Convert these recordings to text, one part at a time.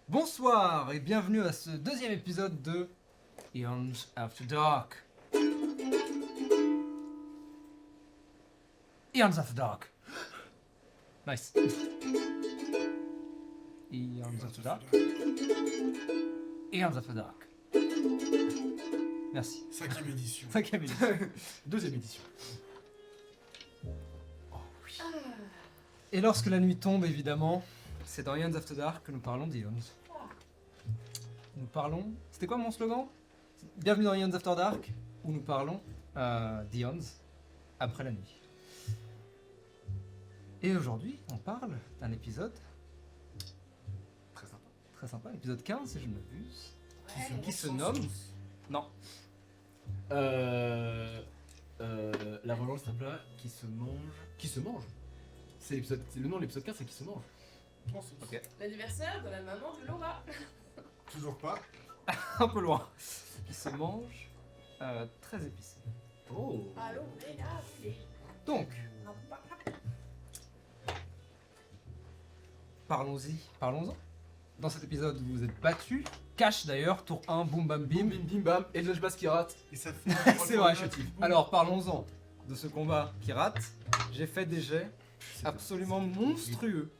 Bonsoir et bienvenue à ce deuxième épisode de Eons After Dark. Eons After Dark. Nice. Eons After Dark. Eons After Dark. Merci. 5ème édition. 5ème édition. 2ème édition. Oh oui. Et lorsque la nuit tombe, évidemment, c'est dans Eons After Dark que nous parlons d'Eons. Nous parlons... C'était quoi mon slogan? Bienvenue dans Eons After Dark, où nous parlons d'Eons après la nuit. Et aujourd'hui, on parle d'un épisode très sympa, l'épisode 15 si je ne m'abuse, qui se nomme... Non. La vengeance c'est un plat qui se mange. Qui se mange. C'est le nom de l'épisode 15, c'est qui se mange. Ok. L'anniversaire de la maman de Laura. Toujours pas. Un peu loin. Qui se mange très épicé. Oh. Allô, les gars, Donc, parlons-en. Dans cet épisode, vous vous êtes battus. Cash d'ailleurs, tour 1, boum bam Bim bim. bim bim bam, et le basse qui rate. Et ça fait. C'est vrai, alors parlons-en de ce combat qui rate. J'ai fait des jets absolument monstrueux.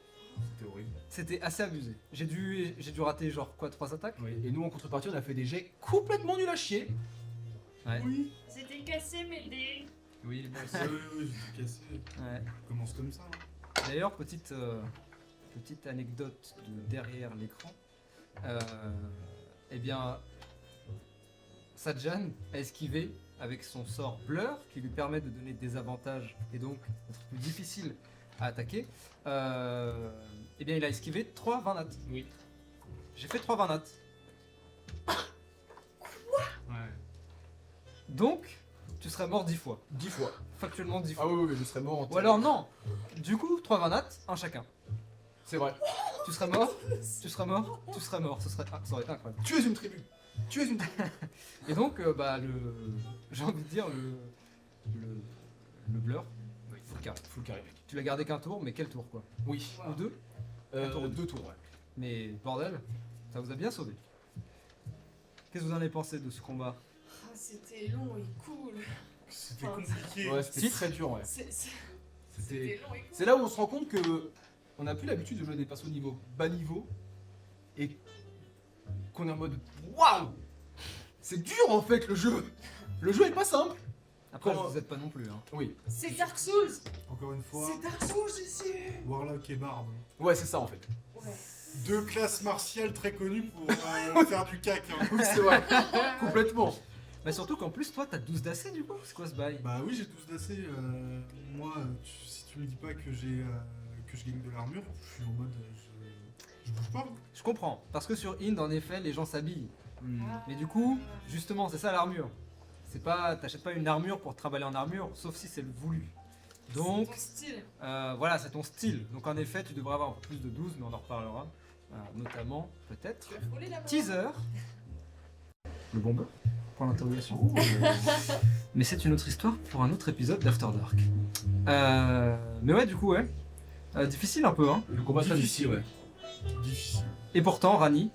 C'était horrible. C'était assez abusé. J'ai dû rater genre quoi, 3 attaques. Oui. Et nous en contrepartie, on a fait des jets complètement nuls à chier. Ouais. Oui. C'était cassé mes dés. Oui, bon, Oui, j'ai cassé. ouais. On commence comme ça. Hein. D'ailleurs, petite anecdote de derrière l'écran. Eh bien, Sajan a esquivé avec son sort Blur qui lui permet de donner des avantages et donc d'être plus difficile à attaquer. Eh bien, il a esquivé 3 20 nats. Oui. J'ai fait 3 20 nats. Ouais. Donc, tu serais mort 10 fois. 10 fois. Factuellement 10 fois. Ah oui, je serais mort en Ou alors non. Du coup, 3 20 nats, un chacun. C'est vrai. Tu serais mort, tu serais mort, tu serais mort. Ça aurait été incroyable. Tu es une tribu. Tu es une tribu. Et donc, j'ai envie de dire le blur, full carry. Full carry. Tu l'as gardé qu'un tour, mais quel tour quoi? Oui. Ou deux? Un tour ou 2 tours, ouais. Mais bordel, ça vous a bien sauvé. Qu'est-ce que vous en avez pensé de ce combat? Ah, c'était long et cool. C'était Enfin, compliqué. Ouais, c'était très dur, ouais. C'était C'était. long et cool. C'est là où on se rend compte que on n'a plus l'habitude de jouer des persos au niveau bas niveau et qu'on est en mode waouh, c'est dur en fait le jeu. Le jeu est pas simple. Après, Comment- je vous aide pas non plus. Hein. Oui. C'est Dark Souls. Encore une fois, C'est Dark Souls ici. Warlock et Barbe. Ouais, c'est ça en fait. Ouais. Deux classes martiales très connues pour faire du cac. Hein. Oui, c'est vrai. Complètement. Mais surtout qu'en plus, toi, t'as 12 d'AC du coup. C'est quoi ce bail? Bah oui, j'ai tous d'assez. Moi, si tu me dis pas que j'ai que je gagne de l'armure, je suis en mode. Je bouge pas. Je comprends. Parce que sur Ind, en effet, les gens s'habillent. Ah. Mais du coup, justement, c'est ça l'armure. C'est pas, t'achètes pas une armure pour travailler en armure, sauf si c'est le voulu. Donc, C'est ton style. voilà, c'est ton style. Donc en effet, tu devrais avoir un peu plus de 12, mais on en reparlera. Notamment, peut-être. Tu as frôlé la main. Teaser. Le bonbon. Point d'interrogation. Mais c'est une autre histoire pour un autre épisode d'After Dark. Mais ouais, du coup, ouais. Difficile un peu, hein. Le combat très difficile, ouais. Difficile. Et pourtant, Rani,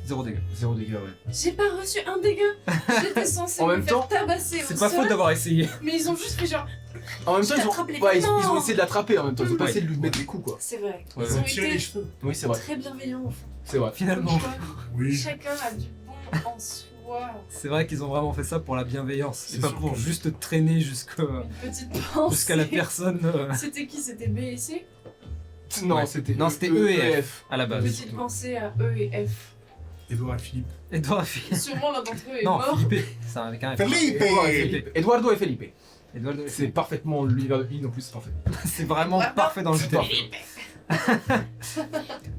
0 dégâts. 0 dégâts, ouais. J'ai pas reçu un dégât. J'étais censée En me même faire temps, tabasser C'est au pas sol, faute d'avoir essayé. mais ils ont juste fait genre. En même temps, Je ils ont, l'attrape les ouais, ils ont coups. essayé de l'attraper en même temps. Ils ont pas Ouais. essayé de lui mettre des coups, quoi. C'est vrai. Ouais, Ils ouais. ont Tirer les été cheveux. Oui, c'est vrai. très bienveillants au fond. C'est vrai. Finalement. Oui. Chacun a du bon en soi. C'est vrai qu'ils ont vraiment fait ça pour la bienveillance. C'est Et pas sûr pour que- juste traîner jusqu'à Une petite pensée. la personne C'était qui? C'était B et C? Non, Ouais. c'était Non, c'était E et F. à la Une base. petite pensée à E et F. Edouard et Philippe. Edouard et Philippe. Sûrement l'un d'entre eux est Non, mort. Philippe. C'est avec un F. Felipe. Edouard et Philippe. Eduardo et Felipe. Edouard et C'est Philippe. parfaitement l'univers de In en plus, c'est parfait. C'est vraiment Vraiment parfait dans le C'est thème. parfait.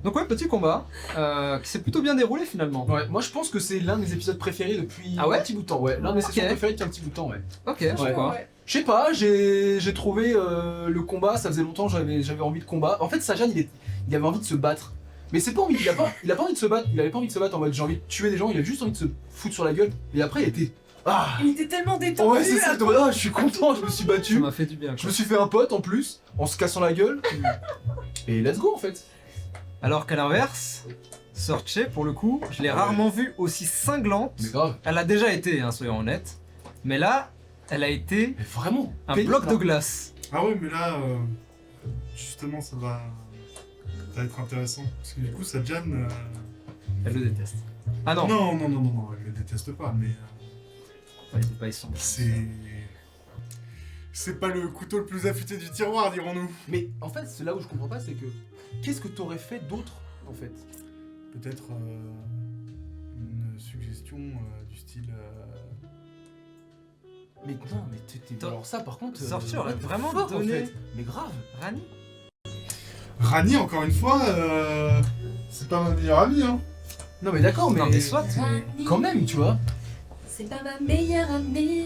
Donc ouais, petit combat qui s'est plutôt bien déroulé finalement. Ouais, moi je pense que c'est l'un des épisodes préférés depuis Ah ouais un petit bout de temps, ouais. L'un des Ok. sessions préférées depuis un petit bout de temps, ouais. Ok, je sais Ouais. pas. Ouais. Je sais pas, j'ai trouvé le combat, ça faisait longtemps j'avais envie de combat. En fait, Sajan il avait envie de se battre. Mais c'est pas envie, il a pas envie de se battre, il avait pas envie de se battre en mode j'ai envie de tuer des gens, il avait juste envie de se foutre sur la gueule. Et après il était ah Il était tellement détendu. ouais, c'est ça, là. j'étais en mode, ah, je suis content, je me suis Ça battu. m'a fait du bien. Je Quoi. me suis fait un pote en plus, en se cassant la gueule. Et let's go en fait. Alors qu'à l'inverse, Sorche, pour le coup, je l'ai rarement vue aussi cinglante. Mais grave. Elle a déjà été, hein, soyons honnêtes. Mais là, elle a été Mais vraiment. un pénible, bloc là. de glace. Ah ouais, mais là, justement, ça va être intéressant. Parce que du coup, Sajan... Elle le déteste. Ah non, non, elle le déteste pas, mais il était pas essentiel. c'est pas le couteau le plus affûté du tiroir, dirons-nous. Mais en fait, c'est là où je comprends pas, c'est que qu'est-ce que t'aurais fait d'autre en fait? Peut-être une suggestion du style... Mais non, mais t'es. Alors ça, par contre. Sorche aurait what the vraiment fuck, donné- en fait. Mais grave. Rani Rani, encore une fois, c'est pas ma meilleure amie, hein. Non, mais d'accord, mais. Non mais soit, mais... Quand même, tu vois. C'est pas ma meilleure amie.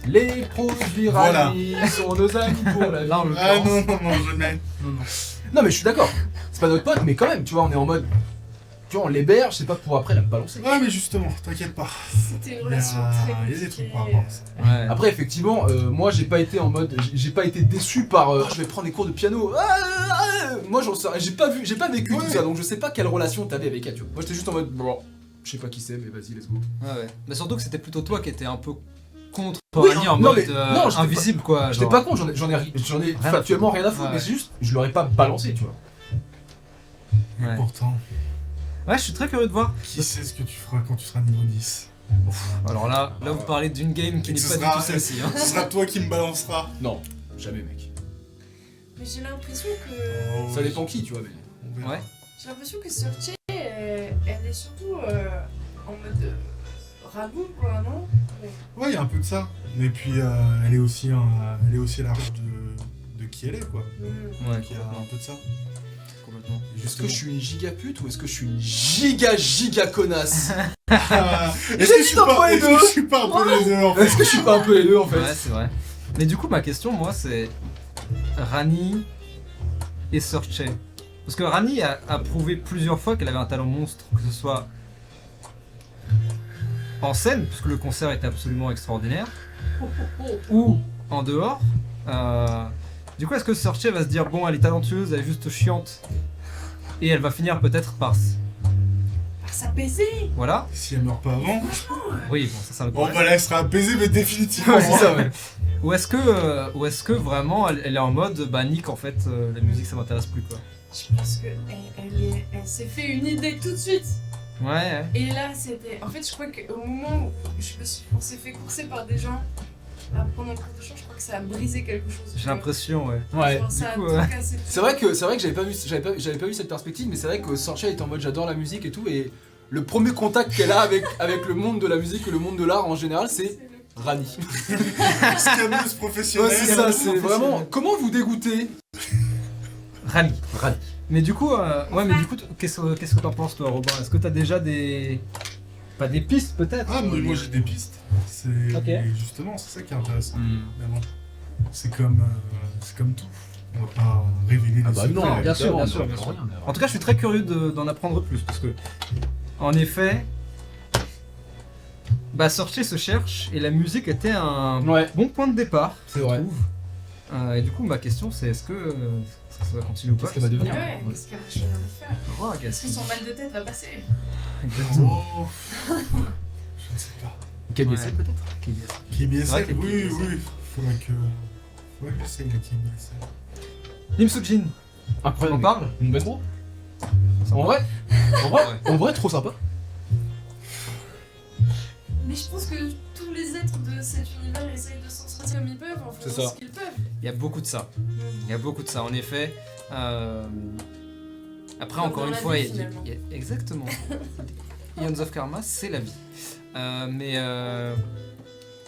Les produits Voilà. Rani sont nos amis pour la vie. Là, en Ah l'occurrence. non, jamais. Non, mais je suis d'accord. C'est pas notre pote, mais quand même, tu vois, on est en mode. Tu vois, on l'héberge, c'est pas pour après la balancer. Ouais, mais justement, t'inquiète pas. C'était une Il y relation a très des compliquée. trucs par rapport à ça. Ouais. Après, effectivement, moi j'ai pas été en mode. J'ai pas été déçu par. Ah, je vais prendre des cours de piano. Moi j'en sais rien. J'ai pas vécu Ouais. tout ça, donc je sais pas quelle relation t'avais avec elle, tu vois. Moi j'étais juste en mode. Bon, je sais pas qui c'est, mais vas-y, let's go. Ouais. Mais surtout que c'était plutôt toi qui étais un peu contre Oui, Rani en non, mode mais- non, j'étais invisible quoi. J'étais genre. pas con, j'en ai à factuellement rien à foutre, Ouais. mais c'est juste, je l'aurais pas balancé, tu vois. Ouais. Pourtant, Ouais, je suis très curieux de voir. qui sait ce que tu feras quand tu seras niveau 10? Alors là vous parlez d'une game qui Et n'est ce pas du sera- tout celle-ci. Hein. Ce sera toi qui me balanceras. Non, jamais, mec. Mais j'ai l'impression que. Oh, Ça dépend qui, tu vois, mais. on verra. Ouais. J'ai l'impression que Sorche, elle est surtout en mode ragout, quoi, non? Ouais, il y a un peu de ça. Mais puis, elle est aussi à la recherche de qui elle est, quoi. Ouais, Donc, il y a un peu de ça. complètement. Et Est-ce que je suis une giga pute ou est-ce que je suis une giga connasse? Est-ce que je J'hésite suis entre pas, les est-ce deux. que je suis pas un peu les deux, en fait? Est-ce que je suis pas un peu les deux en fait? Ouais, c'est vrai. Mais du coup, ma question, moi, c'est Rani et Sorche. Parce que Rani a prouvé plusieurs fois qu'elle avait un talent monstre, que ce soit en scène, puisque le concert était absolument extraordinaire, ou en dehors. Du coup, est-ce que Sorche va se dire, bon, elle est talentueuse, elle est juste chiante, et elle va finir peut-être par... S'apaiser. Voilà. Si elle meurt pas avant, Oui, bon, ça, c'est un autre bon, problème. bah là, elle sera apaisée, mais définitivement. Ouais, c'est ça, ouais. Ou est-ce que vraiment elle est en mode, bah Nick, en fait, la musique, ça m'intéresse plus, quoi. Je pense que elle s'est fait une idée tout de suite. Ouais. Et là, c'était. En fait, je crois qu'au moment où on s'est fait courser par des gens pendant le cours de chant, je crois que ça a brisé quelque chose. J'ai l'impression, ouais. Ouais. Genre, ça a du coup, tout ouais. cassé. C'est vrai que j'avais pas vu cette perspective, mais c'est vrai que Sorcha est en mode j'adore la musique et tout, et le premier contact qu'elle a avec le monde de la musique et le monde de l'art en général, c'est Rani. Scameuse professionnelle. Ouais, c'est ça, c'est vraiment. Comment vous dégoûter? Rani. Rani. Mais du coup, ouais, mais du coup, qu'est-ce que t'en penses, toi, Robin? Est-ce que t'as déjà des. Pas des pistes, peut-être? Ah, mais moi j'ai des pistes. C'est Ok. et justement, c'est ça qui est intéressant. Mais bon, c'est comme tout. On va pas révéler les Ah bah secrets. non, bien sûr, bien évidemment, sûr, on bien peut sûr. rien, mais En tout cas, je suis très curieux d'en apprendre plus, parce que, en effet, bah, Sorcier se cherche, et la musique était un Ouais, bon point de départ, c'est je vrai. trouve. Et du coup, ma question, c'est est-ce que ça va continuer ou pas? Qu'est-ce qu'elle va devenir? Ouais, qu'est-ce qu'elle va faire? Oh, Est-ce que Gaston. son mal de tête va passer? Exactement. Oh, je ne sais pas. KBSL Ouais. peut-être? KBSL, vrai que oui, KBSL. oui. Faudrait que j'essaye la KBSL. Lim Soo-jin, on Incroyable. en parle? Une belle trop. En vrai, trop sympa. Mais je pense que tous les êtres de cet univers essayent de s'en sortir comme ils peuvent en C'est faisant ça. ce qu'ils peuvent. Il y a beaucoup de ça. Il y a beaucoup de ça, en effet. Après, Comme encore dans une la fois, vie, il y a- exactement. Eons of Karma, c'est la vie.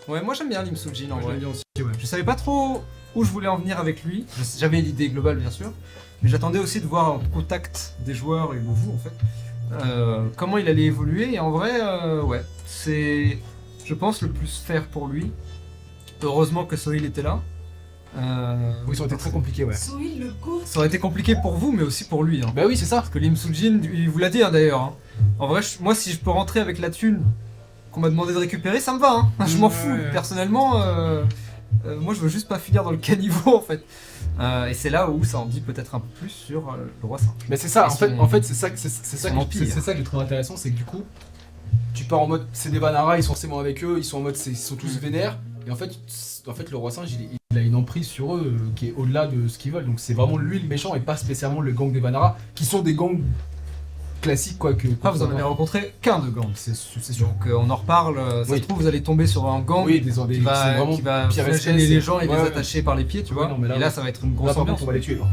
Ouais, moi j'aime bien Lim Soo-jin en vrai. bien aussi, ouais. Je savais pas trop où je voulais en venir avec lui. J'avais l'idée globale, bien sûr. Mais j'attendais aussi de voir en contact des joueurs et de vous, en fait. Comment il allait évoluer. Et en vrai, ouais, c'est, je pense, le plus fair pour lui. Heureusement que Soil était là. Oui, ça aurait été très compliqué, ouais. Soil le goût. Ça aurait été compliqué pour vous, mais aussi pour lui. Hein. Bah oui, c'est ça. Parce que Lim Soo-jin, il vous l'a dit hein, d'ailleurs. Hein. En vrai, moi, si je peux rentrer avec la thune qu'on m'a demandé de récupérer, ça me va. Hein. Je m'en Ouais, fous. ouais. Personnellement, moi, je veux juste pas finir dans le caniveau, en fait. Et c'est là où ça en dit peut-être un peu plus sur le roi saint. Mais c'est ça, Et en fait, c'est ça son que empire. c'est ça que je trouve intéressant, c'est que du coup, tu pars en mode c'est des Vanara, ils sont forcément avec eux, ils sont en mode ils sont tous vénères, et en fait le roi singe il a une emprise sur eux qui est au-delà de ce qu'ils veulent, donc c'est vraiment lui le méchant et pas spécialement le gang des Vanara, qui sont des gangs classiques quoi que. Ah, vous en avez rencontré qu'un de gang. C'est sûr. Donc on en reparle, ça Oui. se trouve vous allez tomber sur un gang Oui, des qui c'est va, vraiment qui va pire flageller espèce, les gens et ouais, les ouais. attacher par les pieds, tu vois. Ouais, non, mais là, et là ouais. ça va être une Là grosse par ambiance. contre on va les tuer. Par.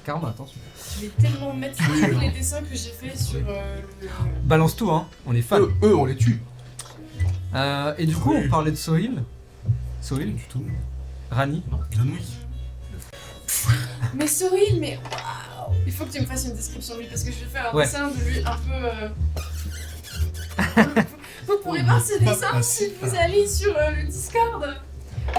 Karma, attention. Je vais tellement mettre tous les dessins que j'ai fait sur le. Balance tout, hein, on est fan. Eux on les tue. Et du coup Oui. on parlait de Sohil. Sohil, Du tout. Rani. Grenouille. Mais Soril, mais waouh! Il faut que tu me fasses une description de lui parce que je vais faire un Ouais. dessin de lui un peu. Vous pourrez voir ce dessin Ah, si si. vous allez sur le Discord.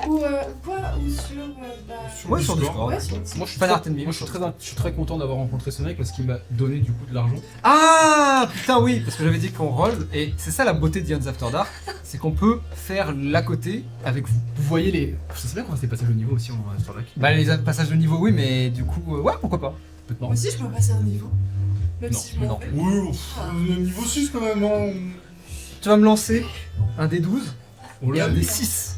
Ou quoi? Ou sur. Ouais, sur Discord. Ouais, sur Moi je suis Fan très, art and meme. moi, je suis très content d'avoir rencontré ce mec parce qu'il m'a donné du coup de l'argent. Ah putain oui, parce que j'avais dit qu'on roll, et c'est ça la beauté d'Ion's After Dark, c'est qu'on peut faire l'à côté avec vous. Vous voyez les. Je sais bien qu'on va se passages de niveau aussi en Starlock. Bah les passages de niveau oui, mais du coup, ouais pourquoi pas. Peut-être Moi aussi, je peux passer un niveau. Même Non, si je m'en non. vais. Oui, niveau 6 quand même. Hein. Tu vas me lancer un des 12 Oh et là un là. des 6.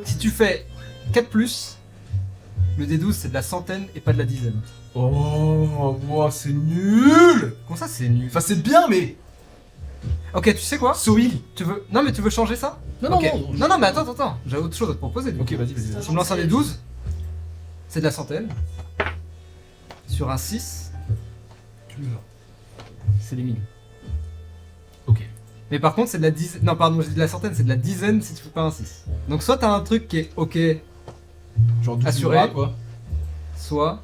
Si tu fais 4+, le D12 c'est de la centaine et pas de la dizaine. Oh, wow, c'est nul. Comment ça c'est nul? Enfin c'est bien mais. Ok, tu sais quoi? Sohil. Tu veux... Non mais tu veux changer ça? Non Ok. non. Non mais attends, j'ai autre chose à te proposer. du coup. Ok vas-y. Tu me lances un des 12, c'est de la centaine. Sur un 6, Tu me l'as. c'est les 1000. Ok. Mais par contre, c'est de la dizaine. Non, pardon, j'ai dit de la centaine, c'est de la dizaine si tu fais pas un 6. Donc, soit t'as un truc qui est ok, Genre 12 Assuré. Noura, quoi. soit.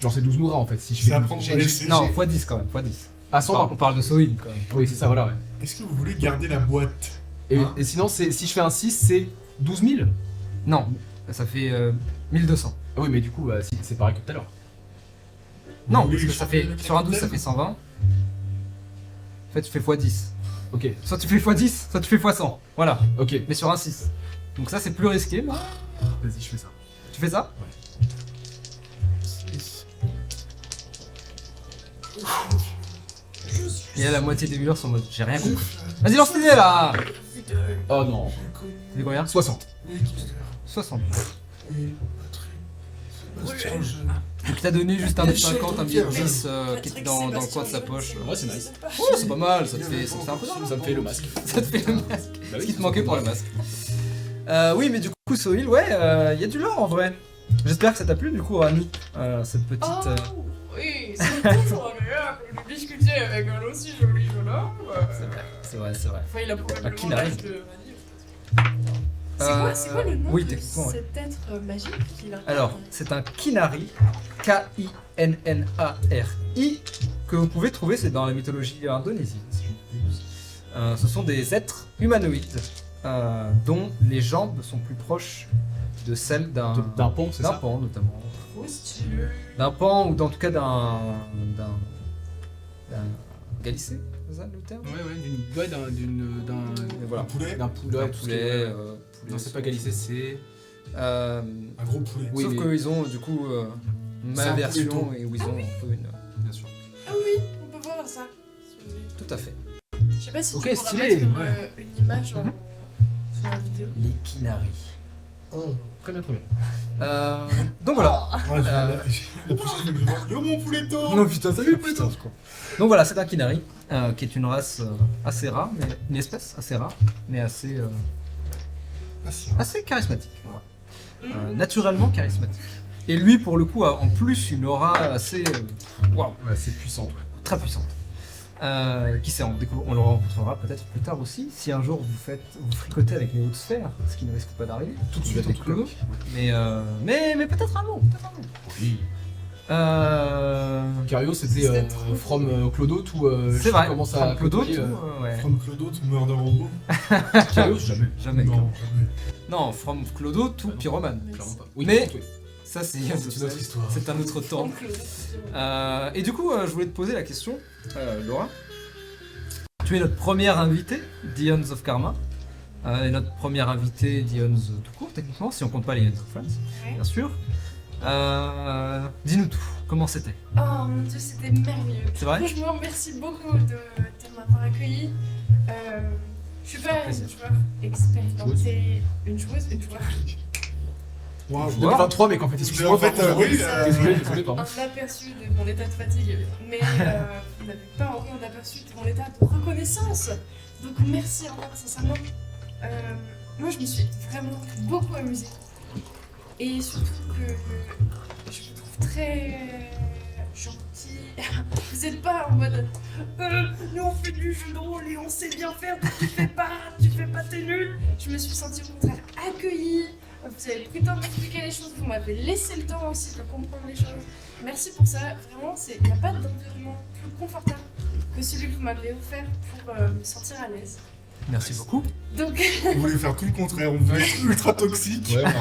Genre c'est 12 Noura en fait si je C'est fais. à prendre. Non, x10 quand même, x10. À 100 On parle de Sohil quand même. Oui c'est ça voilà ouais. Est-ce que vous voulez garder la boîte? Et sinon c'est si je fais un 6 c'est 12 000. Non, ça fait 1200. Ah oui mais du coup si, c'est pareil que tout à l'heure. Non, Vous parce voulez que ça changer fait. le Sur un 12, ça capitaine fait 120. En fait, tu fais x10. Ok. Soit tu fais x10, soit tu fais x100. Voilà. Ok. Mais sur un 6. Donc, ça, c'est plus risqué. Mais... Vas-y je fais ça. Tu fais ça? Et là, la moitié des viewers sont en mode j'ai rien compris. Vas-y, lance l'idée là! Oh non. C'est combien? 60. 60. Donc Ouais. il t'a donné juste un 50, un billet de 10 qui était dans le coin de sa poche. Ouais c'est nice. Ouais, c'est pas mal, ça te fait un peu d'argent. Ça me fait le masque. Ça te fait le masque. Bah Ce oui, qui te manquait pour le masque. Oui, mais du coup, Sohil, ouais, il y a du lore en vrai. J'espère que ça t'a plu du coup, Rani, cette petite. Oh, oui, c'est toujours agréable de discuter avec un aussi joli jeune homme. C'est vrai, c'est vrai. Enfin, il a Qui probablement n'arrive. l'âge de Rani. C'est quoi le nom oui, de techniquement, ouais. cet être magique qu'il a? Alors, c'est un Kinari, K-I-N-N-A-R-I, que vous pouvez trouver, c'est dans la mythologie indonésienne. Si je ne m'abuse. Ce sont des êtres humanoïdes dont les jambes sont plus proches de celles D'un pont c'est d'un ça. pan, notamment. Trop stylé. D'un pan ou en tout cas d'un galissé, c'est ça le terme? Ouais d'un Et voilà. Un poulet. d'un poulet. Un tout ce qui poulet, est- poulet, Non c'est pas galissé c'est. Euh, Un gros poulet. Oui, sauf mais- qu'ils ont du coup C'est ma un version pouletto. et où ils ont un peu une. Bien sûr. Ah oui, on peut voir ça. Tout à fait. Je sais pas si Ok, tu pourras stylé, mettre ouais. une image Mhm. sur la vidéo. Les Kinari. Très bien très bien. Donc voilà. Ouais, la prochaine fois que je vois. Yo mon pouletto. Non putain, salut putain. Donc voilà, c'est un Kinari, qui est une race assez rare, mais une espèce assez rare, mais assez Ah, si. assez charismatique. Naturellement charismatique. Et lui, pour le coup, a en plus une aura assez waouh, Ouais c'est puissant. Ouais. très puissante. Qui sait, on le rencontrera peut-être plus tard aussi, si un jour vous fricotez avec les hautes sphères, ce qui ne risque pas d'arriver tout de suite avec en tout cas. Mais peut-être un jour, Oui. Cario c'était C'est trop from Clodo tout. C'est vrai, Commence From à Clodo, côtoyer, tout, ouais. From Clodo to Murder Robot. Cario jamais. Jamais. Non, jamais. Non, From Clodo to Pyroman. Clairement pas. Oui, Mais- par contre, oui. Ça, c'est C'est notre histoire. c'est un autre temps. Et du coup, je voulais te poser la question, Laura. Tu es notre première invitée d'Eons of Karma. Et notre première invité d'Ions tout court, techniquement, si on compte pas les Ions of Friends, Ouais. bien sûr. Dis-nous tout, comment c'était? Oh mon dieu, c'était merveilleux. C'est vrai? Franchement, merci beaucoup de m'avoir accueilli. Je suis pas une joueur expérimentée, une joueur. Waouh. 2023, mais qu'en fait, Mais en fait, oui, désolé, pardon. Un aperçu de mon état de fatigue, mais vous n'avez pas encore un aperçu de mon état de reconnaissance. Donc merci encore sincèrement. Moi je me suis vraiment beaucoup amusée. Et surtout que je vous trouve très gentil. Vous n'êtes pas en mode nous on fait du jeu de rôle et on sait bien faire, tu fais pas, t'es nul. Je me suis sentie au contraire accueillie. Vous avez pris le temps de m'expliquer les choses, vous m'avez laissé le temps aussi de comprendre les choses. Merci pour ça, vraiment, il n'y a pas d'environnement plus confortable que celui que vous m'avez offert pour me sentir à l'aise. Merci beaucoup. Donc, On voulait faire tout le contraire, on voulait être ultra toxique. Ouais, bah,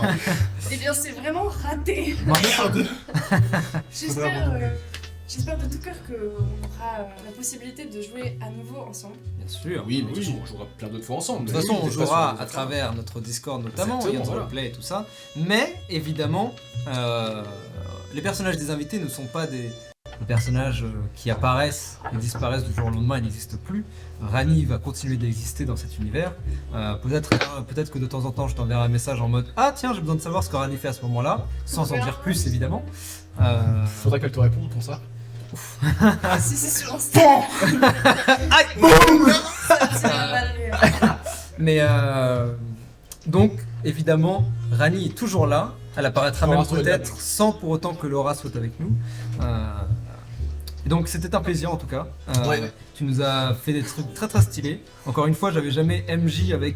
eh bien, c'est vraiment raté. Merde. J'espère de tout cœur qu'on aura la possibilité de jouer à nouveau ensemble. Bien sûr. oui, mais de toute façon, on jouera plein d'autres fois ensemble. De toute façon, on Oui, jouera pas à sur- travers notre Discord notamment, Exactement, Ions voilà. Roleplay et tout ça. Mais évidemment, les personnages des invités ne sont pas des personnages qui apparaissent et disparaissent du jour au lendemain, ils n'existent plus. Rani va continuer d'exister dans cet univers. Peut-être que de temps en temps, je t'enverrai un message en mode ah tiens, j'ai besoin de savoir ce que Rani fait à ce moment-là, sans en dire plus évidemment. Faudrait qu'elle te réponde pour ça. Si c'est sur Insta. Ça va mal rire. Mais donc, évidemment, Rani est toujours là. Elle apparaîtra Laura même soit peut-être là. sans pour autant que Laura soit avec nous. Et donc, c'était un plaisir en tout cas. Ouais. Tu nous as fait des trucs très très stylés. Encore une fois, j'avais jamais MJ avec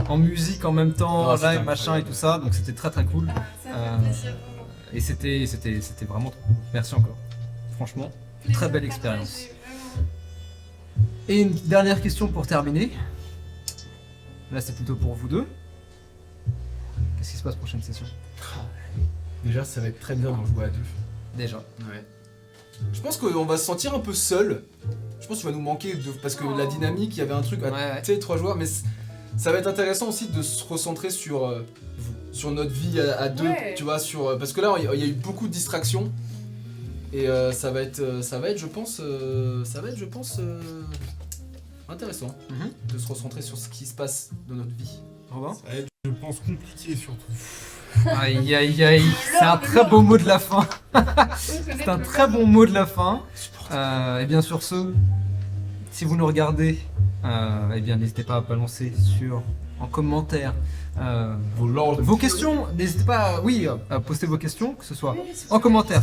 en musique en même temps, Ah, c'était live, machin et incroyable. tout ça. Donc, c'était très très cool. Ça fait plaisir, vraiment. Et c'était vraiment trop cool. Merci encore. Franchement. Très belle expérience. Partagé, vraiment. Et une dernière question pour terminer. Là, c'est plutôt pour vous deux. Qu'est-ce qui se passe prochaine session? Déjà, ça va être très bien d'en jouer à deux. Déjà. Ouais. Je pense qu'on va se sentir un peu seul. Je pense qu'il va nous manquer parce que la dynamique, il y avait un truc à Ouais. tu sais, 3 joueurs, mais ça va être intéressant aussi de se recentrer sur notre vie à deux, Ouais. tu vois, parce que là, il y a eu beaucoup de distractions et ça va être, je pense, intéressant de se recentrer sur ce qui se passe dans notre vie. Robin? Ça va être, je pense, compliqué surtout. Aïe aïe aïe, c'est un très beau mot de la fin. C'est un très bon mot de la fin. Et bien sur ce, si vous nous regardez, eh bien n'hésitez pas à balancer en commentaire vos questions. N'hésitez pas, à poster vos questions, que ce soit en commentaire,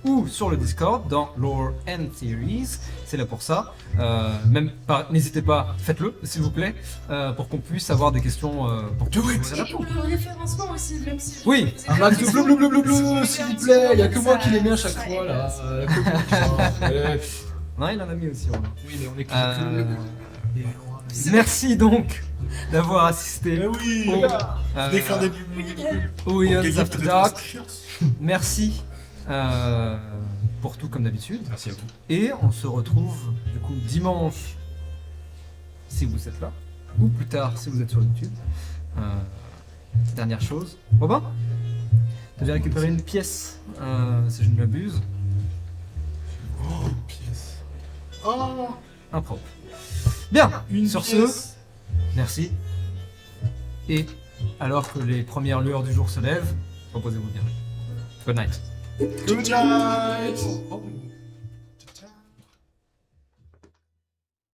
ou sur le Discord dans Lore and Theories. C'est là pour ça. N'hésitez pas, faites-le, s'il vous plaît, pour qu'on puisse avoir des questions pour que vous Et pour le référencement aussi, même si je Oui, vous ai Un max de dit- bleu, s'il vous plaît. Il y a que moi qui les mets à chaque Ça fois aide, là. ça aide. Non, il en a mis aussi. Romain. Oui, mais on est Merci donc d'avoir assisté Eh oui. au, Dès faire des pubs. au Ions Gagner After peut-être Dark. un t-shirt. Merci pour tout comme d'habitude. Merci à vous. Et on se retrouve du coup dimanche si vous êtes là, ou plus tard si vous êtes sur YouTube. Dernière chose, Robin, tu avais récupéré une pièce, si je ne m'abuse, Oh, une pièce. impropre. Bien, Une sur pièce. ce, merci. Et alors que les premières lueurs du jour se lèvent, reposez-vous bien. Good night. Good night.